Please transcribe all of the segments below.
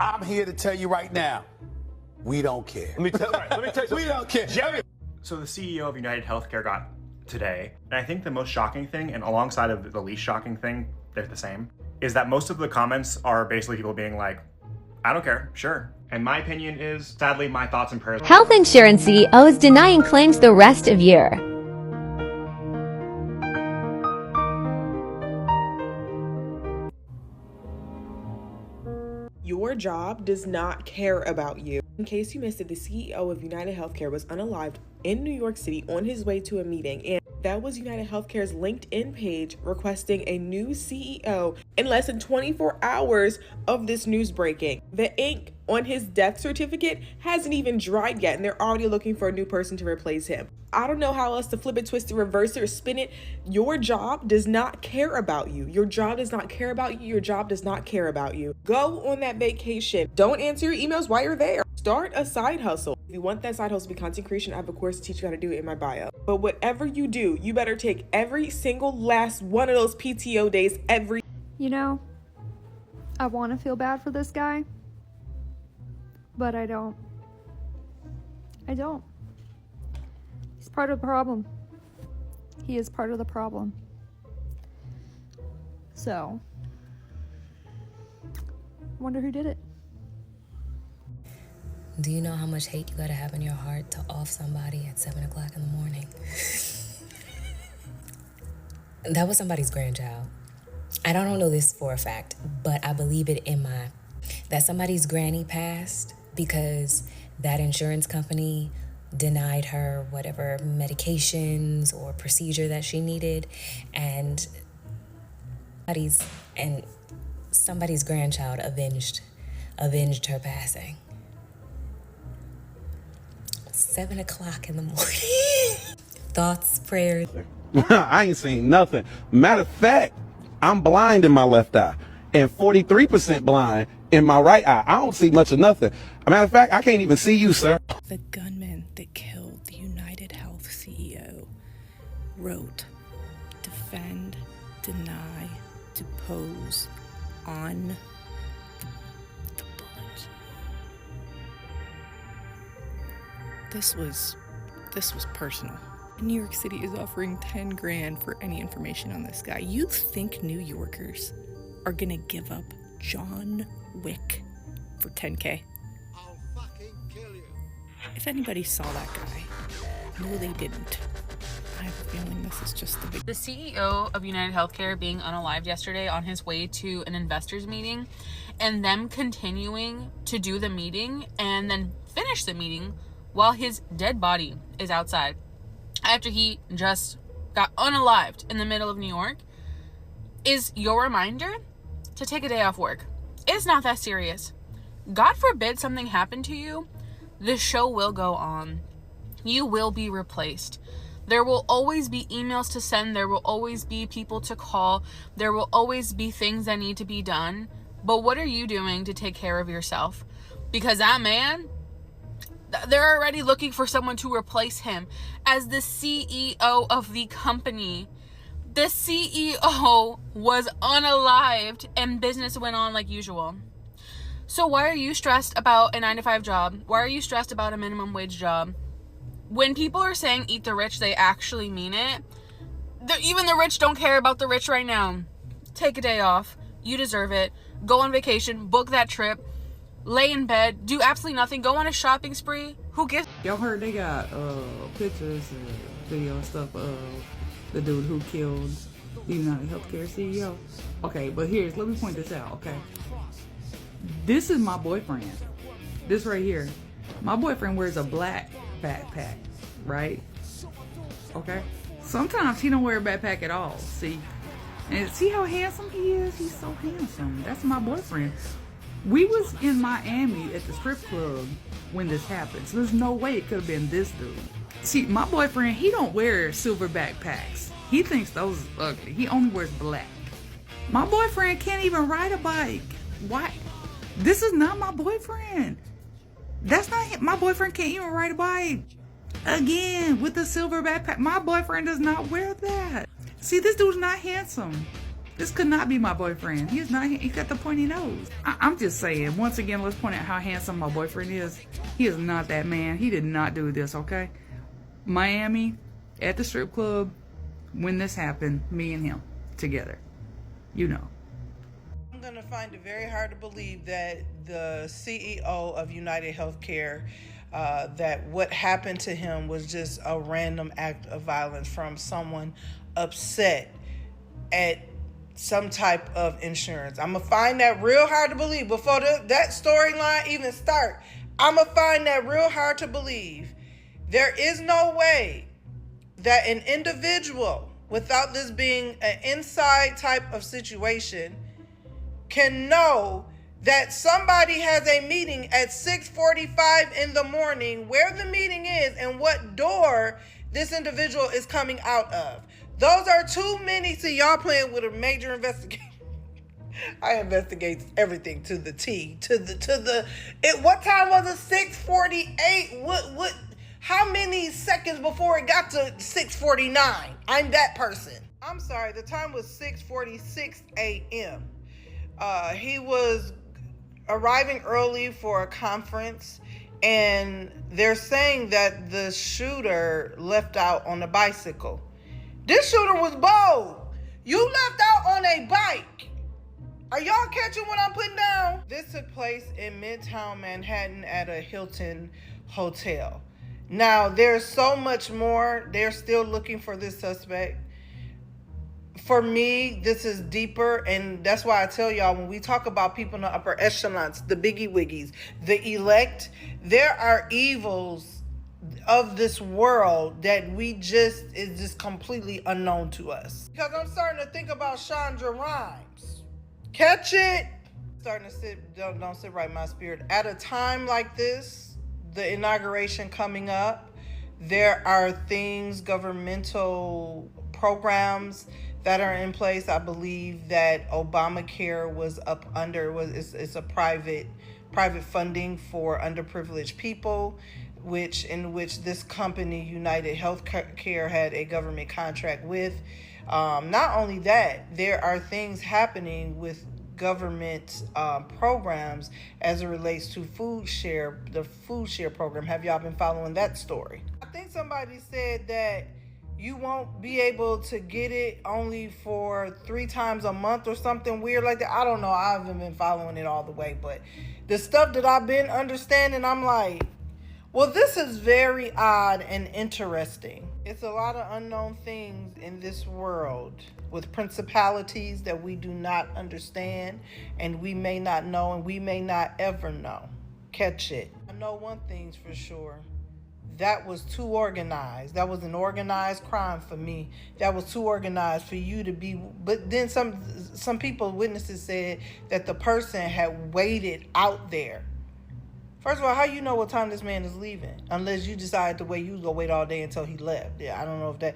I'm here to tell you right now, we don't care. Let me tell you. We don't care. Jerry. So the CEO of United Healthcare got today, and I think the most shocking thing, and alongside of the least shocking thing, they're the same, is that most of the comments are basically people being like, I don't care, sure. And my opinion is, sadly, my thoughts and prayers. Health insurance CEOs denying claims the rest of year. Your job does not care about you. In case you missed it, the CEO of United Healthcare was unalived in New York City on his way to a meeting, and that was United Healthcare's LinkedIn page requesting a new CEO in less than 24 hours of this news breaking. The ink on his death certificate hasn't even dried yet, and they're already looking for a new person to replace him. I don't know how else to flip it, twist it, reverse it, or spin it. Your job does not care about you. Your job does not care about you. Your job does not care about you. Go on that vacation. Don't answer your emails while you're there. Start a side hustle. If you want that side hustle to be content creation, I have a course to teach you how to do it in my bio. But whatever you do, you better take every single last one of those PTO days every. You know, I want to feel bad for this guy, but I don't. I don't. He's part of the problem. He is part of the problem. So, I wonder who did it. Do you know how much hate you gotta have in your heart to off somebody at 7 o'clock in the morning? That was somebody's grandchild. I don't know this for a fact, but I believe it that somebody's granny passed because that insurance company denied her whatever medications or procedure that she needed, and somebody's grandchild avenged her passing. 7 o'clock in the morning. Thoughts, prayers. I ain't seen nothing. Matter of fact, I'm blind in my left eye and 43% blind in my right eye. I don't see much of nothing. Matter of fact, I can't even see you, sir. The gunman that killed the United Health CEO wrote, defend, deny, depose, on the bullet. This was personal. New York City is offering 10 grand for any information on this guy. You think New Yorkers are gonna give up John Wick for 10K? I'll fucking kill you. If anybody saw that guy, no they didn't. I have a feeling this is just the big... The CEO of United Healthcare being unalived yesterday on his way to an investors meeting, and them continuing to do the meeting and then finish the meeting while his dead body is outside after he just got unalived in the middle of New York, is your reminder to take a day off work. It's not that serious. God forbid something happened to you, the show will go on. You will be replaced. There will always be emails to send. There will always be people to call. There will always be things that need to be done. But what are you doing to take care of yourself? Because that man, they're already looking for someone to replace him as the CEO of the company. The CEO was unalived and business went on like usual. So why are you stressed about a 9-to-5 job? Why are you stressed about a minimum wage job? When people are saying eat the rich, they actually mean it. Even the rich don't care about the rich right now. Take a day off. You deserve it. Go on vacation. Book that trip. Lay in bed. Do absolutely nothing. Go on a shopping spree. Who gives? Y'all heard they got pictures and video and stuff of the dude who killed the United Healthcare CEO. Okay, but let me point this out, okay? This is my boyfriend. This right here. My boyfriend wears a black backpack, right? Okay? Sometimes he don't wear a backpack at all, see? And see how handsome he is? He's so handsome. That's my boyfriend. We was in Miami at the strip club when this happened, so there's no way it could have been this dude. See, my boyfriend, he don't wear silver backpacks. He thinks those are ugly. He only wears black. My boyfriend can't even ride a bike. Why? This is not my boyfriend. That's not him. My boyfriend can't even ride a bike. Again, with the silver backpack. My boyfriend does not wear that. See, this dude's not handsome. This could not be my boyfriend. He is not. He got the pointy nose. I'm just saying. Once again, let's point out how handsome my boyfriend is. He is not that man. He did not do this. Okay. Miami, at the strip club, when this happened, me and him together. You know. I'm gonna find it very hard to believe that the CEO of United Healthcare, that what happened to him was just a random act of violence from someone upset at some type of insurance. I'm gonna find that real hard to believe. Before that storyline even start, I'm gonna find that real hard to believe. There is no way that an individual, without this being an inside type of situation, can know that somebody has a meeting at 6:45 in the morning, where the meeting is and what door this individual is coming out of. Those are too many. See, y'all playing with a major investigation. I investigate everything to the T, what time was it? 6:48. What how many seconds before it got to 6:49? I'm that person. I'm sorry, the time was 6:46 a.m. He was arriving early for a conference, and they're saying that the shooter left out on a bicycle. This shooter was bold. You left out on a bike. Are y'all catching what I'm putting down? This took place in Midtown Manhattan at a Hilton hotel. Now, there's so much more. They're still looking for this suspect. For me, this is deeper, and that's why I tell y'all, when we talk about people in the upper echelons, the biggie wiggies, the elect, there are evils of this world that is just completely unknown to us. Because I'm starting to think about Chandra Rhimes. Catch it? Starting to don't sit right in my spirit. At a time like this, the inauguration coming up, there are things, governmental programs that are in place. I believe that Obamacare was up under, it's a private funding for underprivileged people, in which this company, United Healthcare, had a government contract with. Not only that, there are things happening with government programs as it relates to the food share program. Have y'all been following that story? I think somebody said that you won't be able to get it only for 3 times a month or something weird like that. I don't know. I haven't been following it all the way, but the stuff that I've been understanding, I'm like, well, this is very odd and interesting. It's a lot of unknown things in this world with principalities that we do not understand, and we may not know, and we may not ever know. Catch it. I know one thing's for sure. That was too organized. That was an organized crime for me. That was too organized for you to be. But then some people, witnesses, said that the person had waited out there. First of all, how you know what time this man is leaving? Unless you decide the way you was gonna wait all day until he left. Yeah, I don't know if that.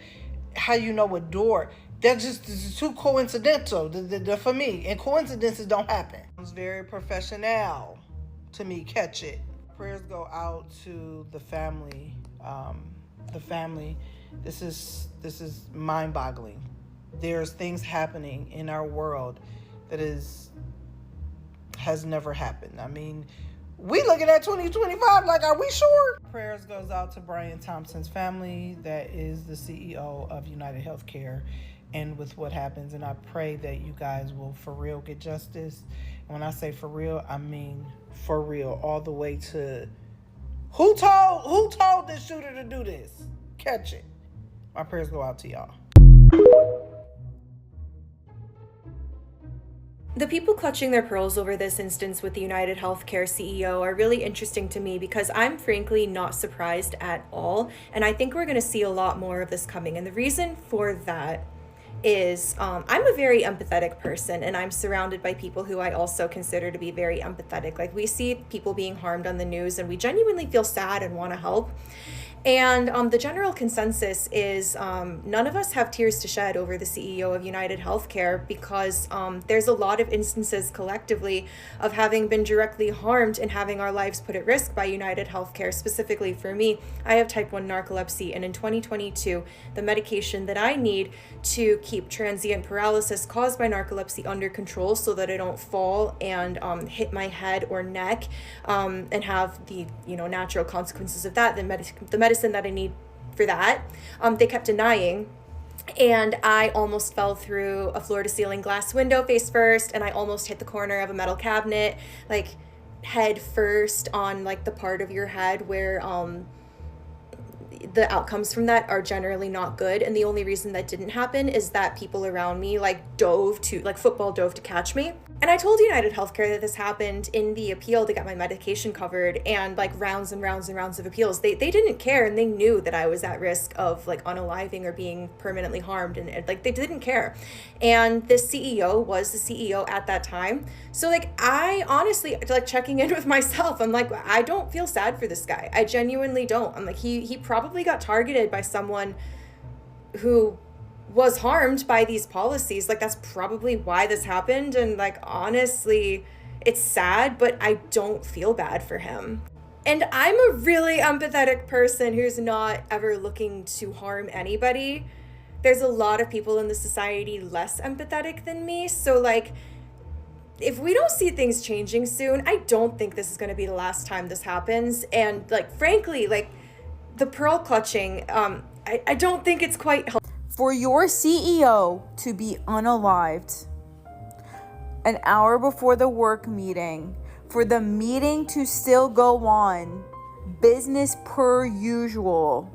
How you know what door? That just is too coincidental for me. And coincidences don't happen. It's very professional to me. Catch it. Prayers go out to the family. This is mind-boggling. There's things happening in our world that has never happened. I mean, we looking at 2025 like, are we sure? Prayers goes out to Brian Thompson's family, that is the CEO of United Healthcare, and with what happens. And I pray that you guys will for real get justice. And when I say for real, I mean for real, all the way to who told this shooter to do this? Catch it. My prayers go out to y'all. The people clutching their pearls over this instance with the United Healthcare CEO are really interesting to me, because I'm frankly not surprised at all. And I think we're going to see a lot more of this coming. And the reason for that is I'm a very empathetic person, and I'm surrounded by people who I also consider to be very empathetic. Like, we see people being harmed on the news, and we genuinely feel sad and want to help. And the general consensus is none of us have tears to shed over the CEO of United Healthcare, because there's a lot of instances collectively of having been directly harmed and having our lives put at risk by United Healthcare. Specifically for me, I have type 1 narcolepsy, and in 2022, the medication that I need to keep keep transient paralysis caused by narcolepsy under control so that I don't fall and hit my head or neck and have the natural consequences of that, the medicine that I need for that. They kept denying. And I almost fell through a floor-to-ceiling glass window face first, and I almost hit the corner of a metal cabinet, like head first on like the part of your head where the outcomes from that are generally not good. And the only reason that didn't happen is that people around me football dove to catch me. And I told United Healthcare that this happened in the appeal to get my medication covered, and like rounds and rounds and rounds of appeals. They didn't care, and they knew that I was at risk of like unaliving or being permanently harmed, and like they didn't care. And the CEO was the CEO at that time. So like I honestly, like checking in with myself, I'm like, I don't feel sad for this guy. I genuinely don't. I'm like, he probably got targeted by someone who was harmed by these policies. Like that's probably why this happened. And like honestly, it's sad, but I don't feel bad for him. And I'm a really empathetic person who's not ever looking to harm anybody. There's a lot of people in the society less empathetic than me. So like if we don't see things changing soon, I don't think this is going to be the last time this happens. And like frankly, like the pearl clutching, I don't think it's quite helpful. For your CEO to be unalived an hour before the work meeting, for the meeting to still go on, business per usual,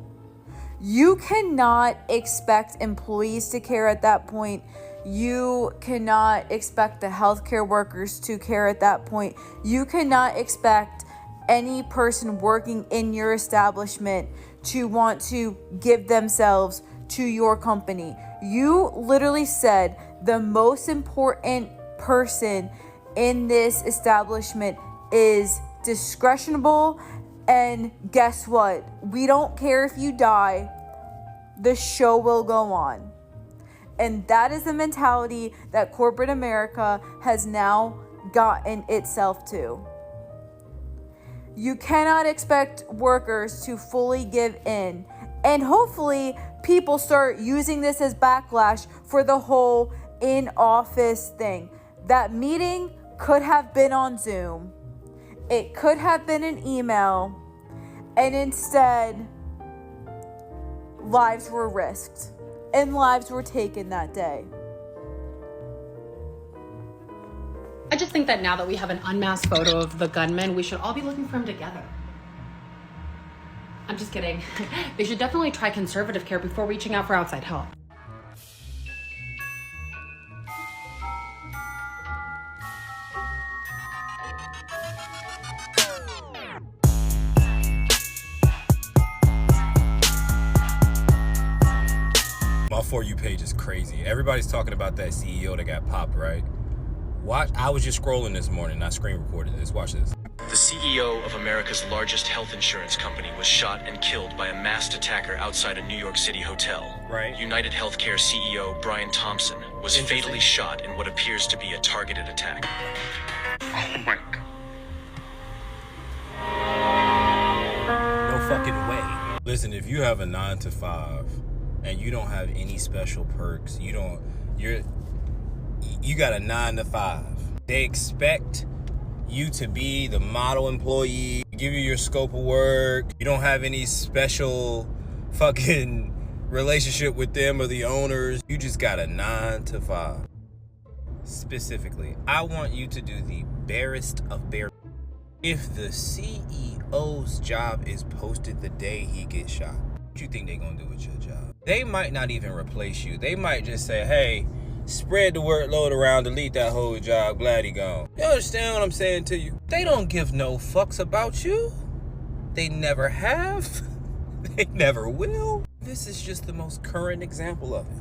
you cannot expect employees to care at that point. You cannot expect the healthcare workers to care at that point. You cannot expect any person working in your establishment to want to give themselves to your company. You literally said the most important person in this establishment is discretionable, and guess what? We don't care if you die, the show will go on. And that is the mentality that corporate America has now gotten itself to. You cannot expect workers to fully give in. And hopefully people start using this as backlash for the whole in-office thing. That meeting could have been on Zoom. It could have been an email. And instead, lives were risked and lives were taken that day. I just think that now that we have an unmasked photo of the gunman, we should all be looking for him together. I'm just kidding. They should definitely try conservative care before reaching out for outside help. My For You page is crazy. Everybody's talking about that CEO that got popped, right? Watch. I was just scrolling this morning. I screen recorded this. Watch this. The CEO of America's largest health insurance company was shot and killed by a masked attacker outside a New York City hotel. Right. United Healthcare CEO Brian Thompson was fatally shot in what appears to be a targeted attack. Oh my God. No fucking way. Listen, if you have a 9 to 5 and you don't have any special perks, you got a 9 to 5. They expect you to be the model employee, give you your scope of work. You don't have any special fucking relationship with them or the owners. You just got a 9 to 5. Specifically, I want you to do the barest of bare. If the CEO's job is posted the day he gets shot, what you think they gonna do with your job? They might not even replace you. They might just say, hey, spread the workload around, delete that whole job, glad he gone. You understand what I'm saying to you? They don't give no fucks about you. They never have. They never will. This is just the most current example of it.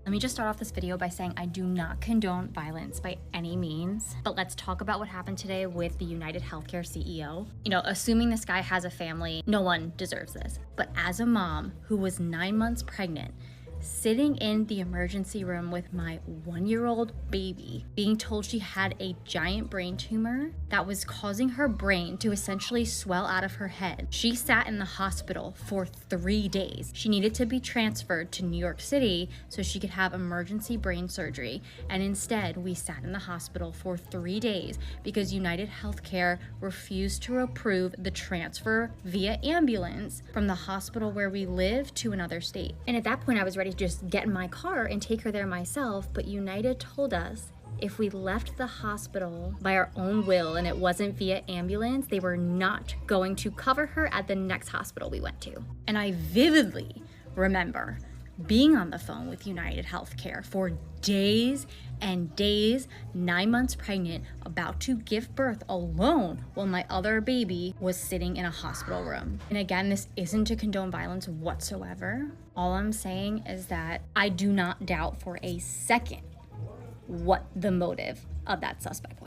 Let me just start off this video by saying I do not condone violence by any means, but let's talk about what happened today with the United Healthcare CEO. You know, assuming this guy has a family, no one deserves this. But as a mom who was 9 months pregnant, sitting in the emergency room with my 1-year-old baby, being told she had a giant brain tumor that was causing her brain to essentially swell out of her head. She sat in the hospital for 3 days. She needed to be transferred to New York City so she could have emergency brain surgery. And instead, we sat in the hospital for 3 days because United Healthcare refused to approve the transfer via ambulance from the hospital where we live to another state. And at that point, I was ready to just get in my car and take her there myself, but United told us if we left the hospital by our own will and it wasn't via ambulance, they were not going to cover her at the next hospital we went to. And I vividly remember being on the phone with United Healthcare for days and days, 9 months pregnant, about to give birth alone while my other baby was sitting in a hospital room. And again, this isn't to condone violence whatsoever. All I'm saying is that I do not doubt for a second what the motive of that suspect was.